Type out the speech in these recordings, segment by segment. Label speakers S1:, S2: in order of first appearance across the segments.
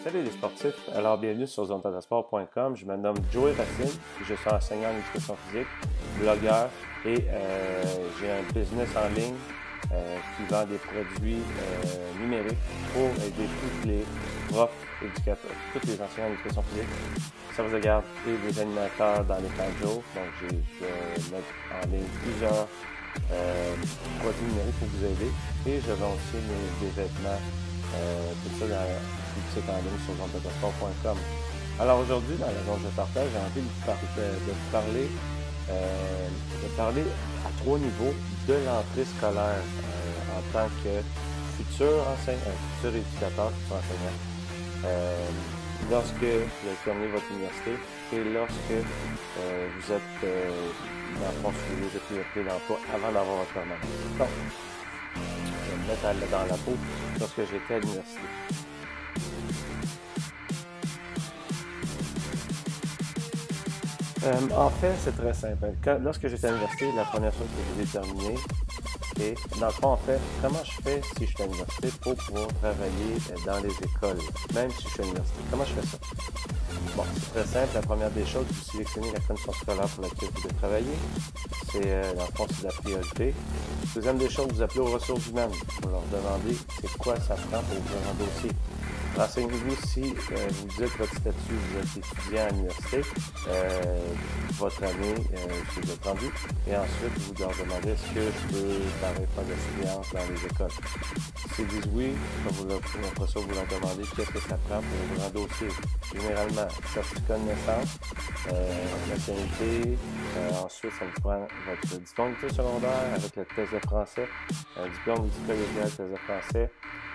S1: Salut les sportifs, alors bienvenue sur zonetadasport.com. Je me nomme Joey Racine, je suis enseignant en éducation physique, blogueur et j'ai un business en ligne qui vend des produits numériques pour aider tous les profs, éducateurs, tous les enseignants en éducation physique, services de garde et les animateurs dans les camps de jour. Donc je vais mettre en ligne plusieurs produits numériques pour vous aider et je vends aussi des vêtements, tout ça dans la boutique en ligne sur zonetadasport.com. Alors aujourd'hui, dans la zone je partage, j'ai envie de vous parler à 3 niveaux de l'entrée scolaire en tant que futur enseignant, futur éducateur, futur enseignant. Lorsque vous avez terminé votre université et lorsque vous êtes dans le fond sur les priorités d'emploi avant d'avoir votre permanence. Donc, je vais me mettre dans la peau lorsque j'étais à l'université. En fait, c'est très simple. Lorsque j'étais à l'université, la première chose que j'ai déterminée, et dans le fond, en fait, comment je fais si je suis à l'université pour pouvoir travailler dans les écoles, même si je suis à l'université? Comment je fais ça? Bon, c'est très simple. La première des choses, vous sélectionnez la condition scolaire pour laquelle vous devez travailler. C'est, dans le fond, c'est la priorité. Deuxième des choses, vous appelez aux ressources humaines. Vous leur demandez c'est quoi ça prend pour ouvrir un dossier. Renseignez-vous si vous dites votre statut, vous êtes étudiant à l'université, votre année, si vous êtes rendu, et ensuite vous leur demandez est-ce que je peux faire de la surveillance dans les écoles. S'ils disent oui, après ça vous leur demandez qu'est-ce que ça prend pour ouvrir un dossier. Généralement, certificat de naissance, nationalité, ensuite ça vous prend votre diplôme d'études secondaires avec le test de français, diplôme médico-légal, test de français,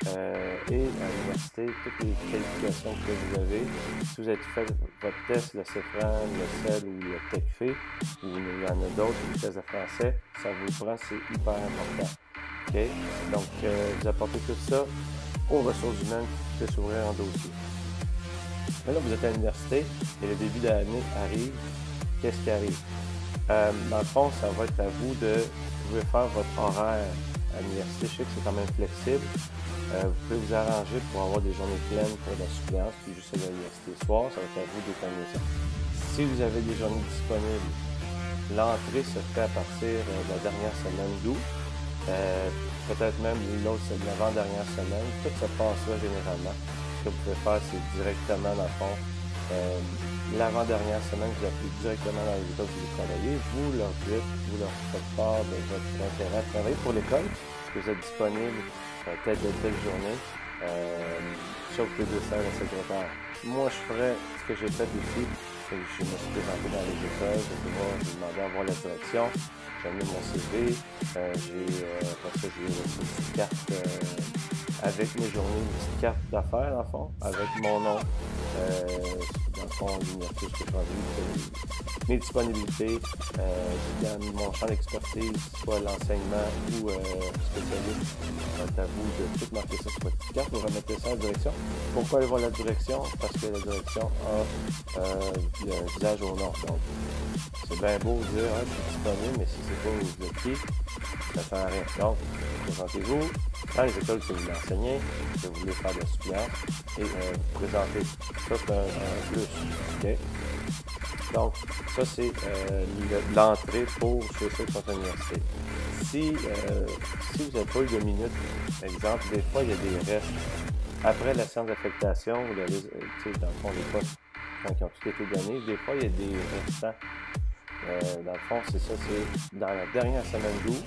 S1: et à l'université, toutes les qualifications que vous avez. Si vous avez fait votre test, le CEFRAN, le CEL ou le TECFE, ou il y en a d'autres, le test de français, ça vous le prend, c'est hyper important. Okay? Donc, vous apportez tout ça aux ressources humaines qui puissent ouvrir un dossier. Mais là, vous êtes à l'université et le début de l'année arrive. Qu'est-ce qui arrive? Dans le fond, ça va être à vous de pouvoir faire votre horaire à l'université. Je sais que c'est quand même flexible. Vous pouvez vous arranger pour avoir des journées pleines pour la suppléance, puis juste à l'université le soir, ça va être à vous de déterminer ça. Si vous avez des journées disponibles, l'entrée se fait à partir de la dernière semaine d'août, peut-être même l'autre, c'est de l'avant-dernière semaine, tout se passera généralement. Ce que vous pouvez faire, c'est directement, dans le fond, l'avant-dernière semaine, vous appelez directement dans les écoles que vous travaillez, vous leur dites, vous leur faites part de votre intérêt à travailler pour l'école, que vous êtes disponible peut-être de telle journée, sauf que de ça, la secrétaire. Moi, je ferais ce que j'ai fait ici, c'est que je me suis présenté dans les écoles, j'ai demandé à voir la direction, j'ai amené mon CV, après ça, j'ai reçu une petite carte avec mes journées, une petite carte d'affaires, dans le fond, avec mon nom, dans le fond, l'université que je choisis, mes disponibilités, dans mon champ d'expertise, soit l'enseignement ou spécialiste. C'est à vous de tout marquer ça sur votre petite carte, vous remettez ça à la direction. Pourquoi aller voir la direction? Parce que la direction a le visage au nord. Donc, c'est bien beau de dire je suis disponible, mais si c'est pas où vous êtes qui, ça ne sert à rien. Donc, présentez-vous dans les écoles que vous enseignez, que vous voulez faire de la suppléance, et vous présentez. Ça, c'est un plus. Okay? Donc, ça, c'est l'entrée pour ceux qui sont à l'université. Si vous n'avez pas eu de minutes, par exemple, des fois, il y a des restes. Après la séance d'affectation, dans le fond, les postes, quand ils ont tout été donnés, des fois, il y a des restants. Dans le fond, c'est ça, c'est dans la dernière semaine d'août,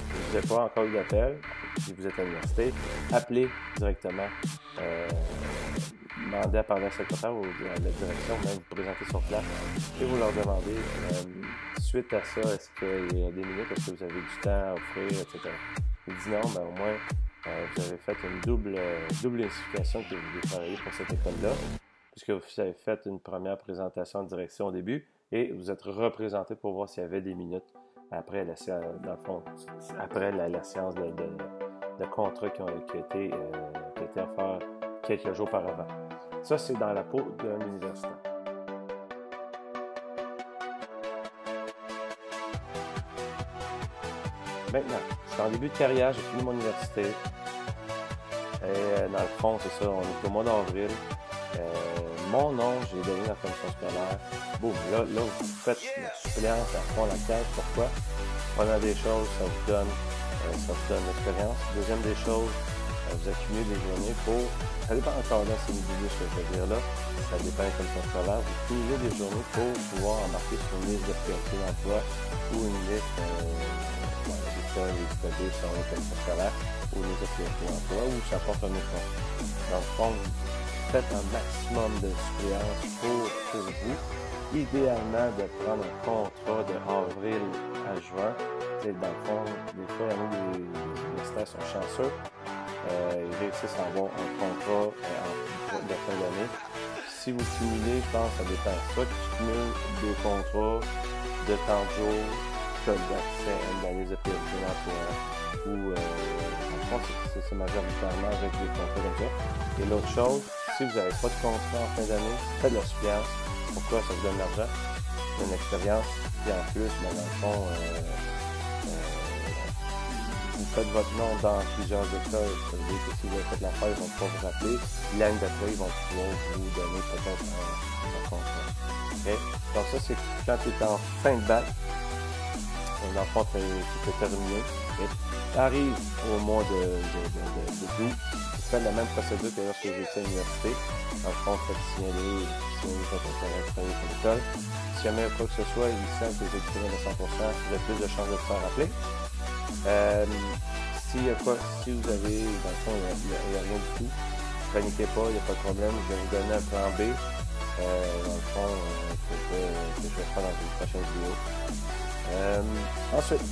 S1: vous n'avez pas encore eu d'appel, si vous êtes à l'université, appelez directement, demandez à parler à la secrétaire ou à la direction, même vous présenter sur place, et vous leur demandez, suite à ça, est-ce qu'il y a des minutes, est-ce que vous avez du temps à offrir, etc. Ils disent non, ben au moins, vous avez fait une double institution que vous devez travailler pour cette école-là, puisque vous avez fait une première présentation en direction au début, et vous êtes représenté pour voir s'il y avait des minutes après la séance, dans le fond, après la séance de contrat qui a été offert quelques jours par avant. Ça, c'est dans la peau d'un universitaire. Maintenant, je suis en début de carrière, j'ai fini mon université. Et dans le fond, c'est ça, on est au mois d'avril. Mon nom, j'ai donné la commission scolaire. Boum, là, vous faites la suppléance à fond la caisse. Pourquoi? Première des choses, ça vous donne l'expérience. Deuxième des choses, vous accumulez des journées pour, ça dépend encore là, c'est une vidéo ce que je veux dire là, ça dépend de la commission scolaire, vous accumulez des journées pour pouvoir embarquer sur une liste de priorité d'emploi ou une liste des B sur les commissions scolaires ou une liste de priorité d'emploi ou ça porte un autre nom. Dans le fond, faites un maximum de suppléance pour vous. Idéalement, de prendre un contrat de avril à juin. Dans le fond, des fois, les universitaires sont chanceux. Ils réussissent à avoir un contrat de fin d'année. Si vous cumulez, je pense que ça dépend. Soit tu cumules des contrats de temps de jour, tu as accès à une liste de priorité d'emploi ou en fond, c'est majoritairement avec des contrats comme ça. Et l'autre chose, si vous n'avez pas de contrat en fin d'année, faites de la suppléance. Pourquoi? Ça vous donne de l'argent, une expérience, puis en plus, dans le fond, vous faites votre nom dans plusieurs écoles. Ça veut dire que si vous avez fait l'affaire, ils vont pouvoir vous rappeler. L'année d'après, ils vont pouvoir vous donner peut-être un contrat. Okay? Donc ça, c'est quand tu es en fin de bac. Dans le fond, tu peux terminer. Et arrive au mois de août, vous faites la même procédure que lorsque vous étiez à l'université. Dans le fond, vous faites signaler votre intérêt de travailler pour l'école. Si jamais quoi que ce soit, il semble que vous êtes disponible à 100%, vous avez plus de chances de vous faire rappeler. Si vous avez, dans le fond, il n'y a rien du tout, ne paniquez pas, il n'y a pas de problème, je vais vous donner un plan B, dans le fond, que je vais faire dans une prochaine vidéo. Ensuite,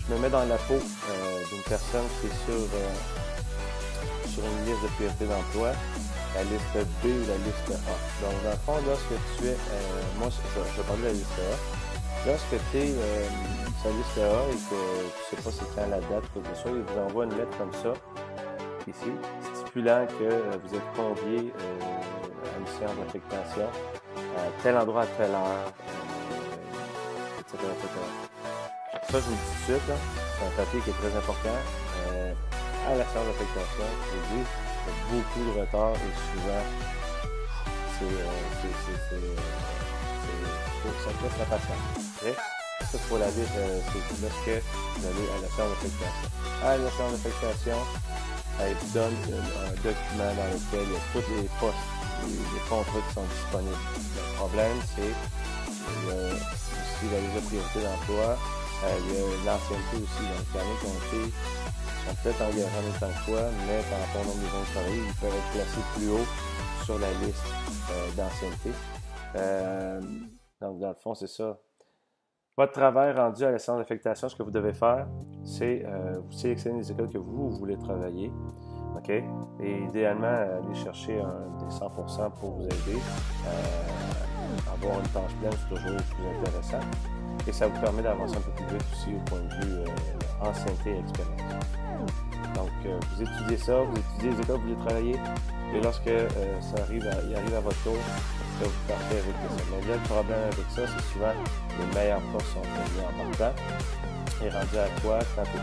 S1: je me mets dans la peau d'une personne qui est sur une liste de priorité d'emploi, la liste B ou la liste A. Donc, dans le fond, lorsque tu es, moi, je vais parler de la liste A. Lorsque tu es sur la liste A et que tu ne sais pas c'est quand la date, quoi que ce soit, il vous envoie une lettre comme ça, ici, stipulant que vous êtes convié à une séance d'affectation à tel endroit, à telle heure, etc., etc. Ça, je vous le dis tout de suite, c'est un papier qui est très important. À la séance d'affectation, je vous dis, il y a beaucoup de retard et souvent, ça te laisse la patience. Okay? Ça, pour la liste, c'est lorsque vous allez à la séance d'affectation. À la séance d'affectation, elle vous donne un document dans lequel il y a tous les postes, les contrats qui sont disponibles. Le problème, c'est aussi la liste de priorité d'emploi. Il y a l'ancienneté aussi. Donc, il y en a qui sont peut-être engagés en même temps que toi, mais par rapport au nombre de gens de travail, ils peuvent être placés plus haut sur la liste d'ancienneté. Donc, dans le fond, c'est ça. Votre travail rendu à la séance d'affectation, ce que vous devez faire, c'est vous sélectionner les écoles que vous voulez travailler. OK? Et idéalement, aller chercher des 100% pour vous aider. Avoir une tâche pleine, c'est toujours plus intéressant. Et ça vous permet d'avancer un peu plus vite aussi au point de vue ancienneté et expérience. Donc, vous étudiez ça, vous étudiez les écoles que vous voulez travailler. Et lorsque il arrive à votre tour, vous partez avec ça. Mais là, le problème avec ça, c'est souvent les meilleurs postes sont prévus en partant. Et rendu à toi, quand tu es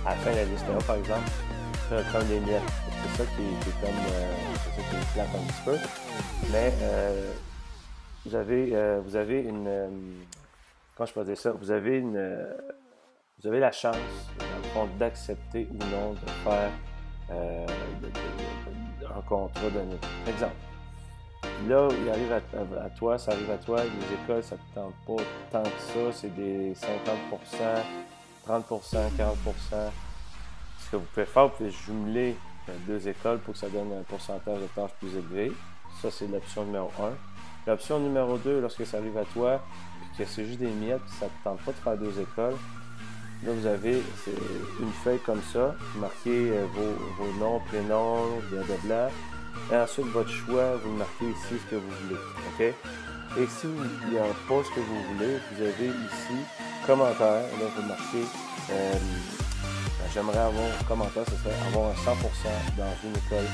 S1: à la fin de la liste A, par exemple, tu as comme des miettes. C'est ça qui est comme, c'est ça qui est plate un petit peu. Mais vous avez une, comment je peux dire ça, vous avez la chance, dans le fond, d'accepter ou non de faire un contrat d'un exemple. Là, il arrive à toi, ça arrive à toi, les écoles, ça ne te tente pas tant que ça, c'est des 50%, 30%, 40%. Ce que vous pouvez faire, vous pouvez jumeler deux écoles pour que ça donne un pourcentage de tâches plus élevé. Ça, c'est l'option numéro 1. L'option numéro 2, lorsque ça arrive à toi, puis que c'est juste des miettes, puis ça ne te tente pas de faire deux écoles, là, vous avez une feuille comme ça, marquez vos noms, prénoms, blablabla. Et ensuite, votre choix, vous marquez ici ce que vous voulez. OK? Et si il n'y a pas ce que vous voulez, vous avez ici commentaire. Là, vous marquez j'aimerais avoir un commentaire, ce serait avoir un 100% dans une école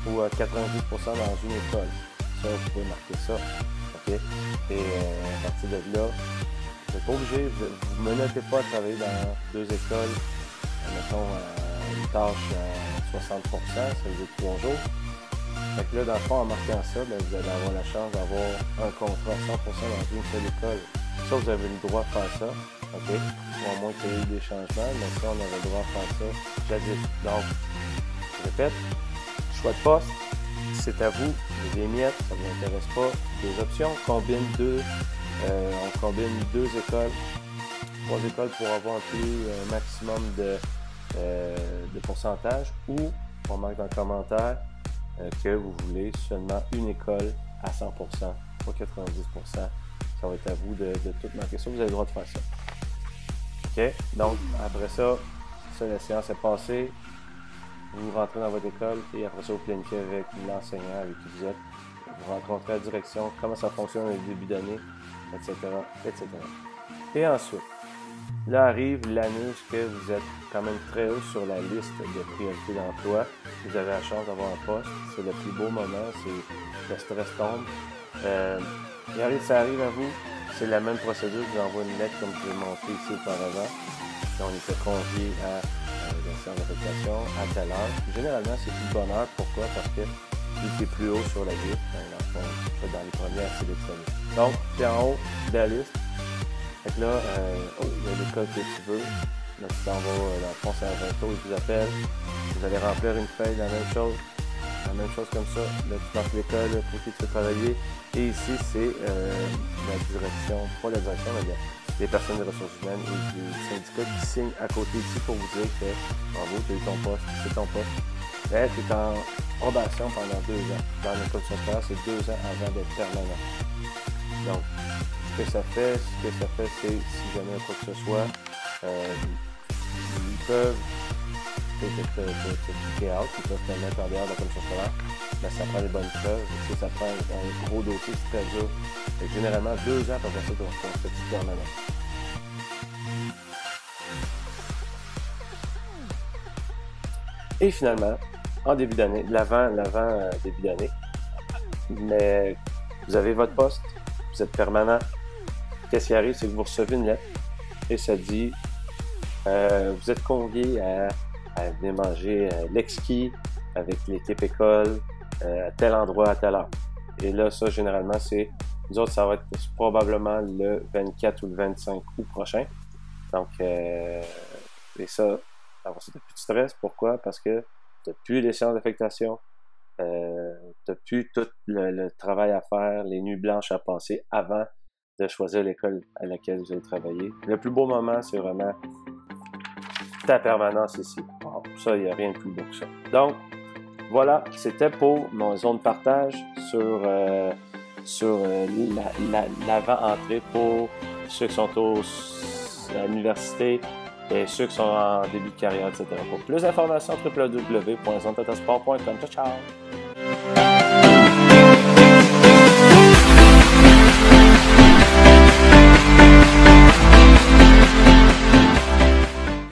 S1: ou un 90% dans une école. Ça, vous pouvez marquer ça. OK? Et à partir de là, vous n'êtes pas obligé, vous ne menotez pas à travailler dans deux écoles, mettons une tâche 60%, ça veut dire 3 jours. Fait que là, dans le fond, en marquant ça, ben, vous allez avoir la chance d'avoir un contrat à 100% dans une seule école. Ça, vous avez le droit de faire ça, OK? Ou à moins qu'il y ait eu des changements, mais ça, on avait le droit de faire ça jadis. Donc, je répète, choix de poste, c'est à vous, les miettes, ça ne vous intéresse pas. Des options, on combine deux écoles, 3 écoles pour avoir un maximum de pourcentage, ou on marque dans le commentaire que vous voulez seulement une école à 100%, pas 90%. Ça va être à vous de tout marquer ça. Vous avez le droit de faire ça. OK? Donc, après ça, la séance est passée. Vous rentrez dans votre école et après ça, vous planifiez avec l'enseignant avec qui vous êtes. Vous rencontrez la direction, comment ça fonctionne au début d'année, etc., etc. Et ensuite, là arrive l'année où vous êtes quand même très haut sur la liste de priorités d'emploi. Vous avez la chance d'avoir un poste. C'est le plus beau moment. C'est le stress tombe. Ça arrive à vous. C'est la même procédure. Je vous envoie une lettre comme je l'ai montré ici auparavant. On était conviés à la séance d'affectation à telle heure. Généralement, c'est plus de bonne heure. Pourquoi? Parce que vu que c'est plus haut sur la liste, dans les premiers à sélectionner. Donc, tu es en haut de la liste. Fait que là, il y a l'école que tu veux. Là, tu t'en vas, dans le fond, c'est à 20 tours, ils vous appellent. Vous allez remplir une feuille, la même chose comme ça. Là, tu marques l'école pour qui tu veux travailler. Et ici, c'est la direction, pas la direction, mais les personnes des ressources humaines et du syndicat qui signent à côté ici pour vous dire que, bravo, tu as eu ton poste, c'est ton poste. Là, tu es en probation pendant 2 ans. Dans l'école scolaire, c'est 2 ans avant d'être permanent. Donc, ce que ça fait, c'est, si jamais quoi que ce soit, ils peuvent te kicker out, ils peuvent te mettre en dehors de la commission scolaire, mais ça prend des bonnes preuves, ça prend un gros dossier, c'est très dur. Fait que généralement, 2 ans pour passer ton petit permanent. Et finalement, en début d'année, l'avant début d'année, mais vous avez votre poste, vous êtes permanent. Qu'est-ce qui arrive, c'est que vous recevez une lettre et ça dit vous êtes convié à venir manger l'exquis avec l'équipe école à tel endroit, à telle heure. Et là, ça, généralement, nous autres, ça va être probablement le 24 ou le 25 août prochain. Donc, et ça va être plus de stress. Pourquoi? Parce que tu n'as plus les séances d'affectation, tu n'as plus tout le travail à faire, les nuits blanches à passer avant de choisir l'école à laquelle vous allez travailler. Le plus beau moment, c'est vraiment ta permanence ici. Wow, ça, il n'y a rien de plus beau que ça. Donc, voilà, c'était pour mon zone de partage sur l'avant-entrée pour ceux qui sont à l'université et ceux qui sont en début de carrière, etc. Pour plus d'informations, www.zonetatasport.com. Ciao, ciao!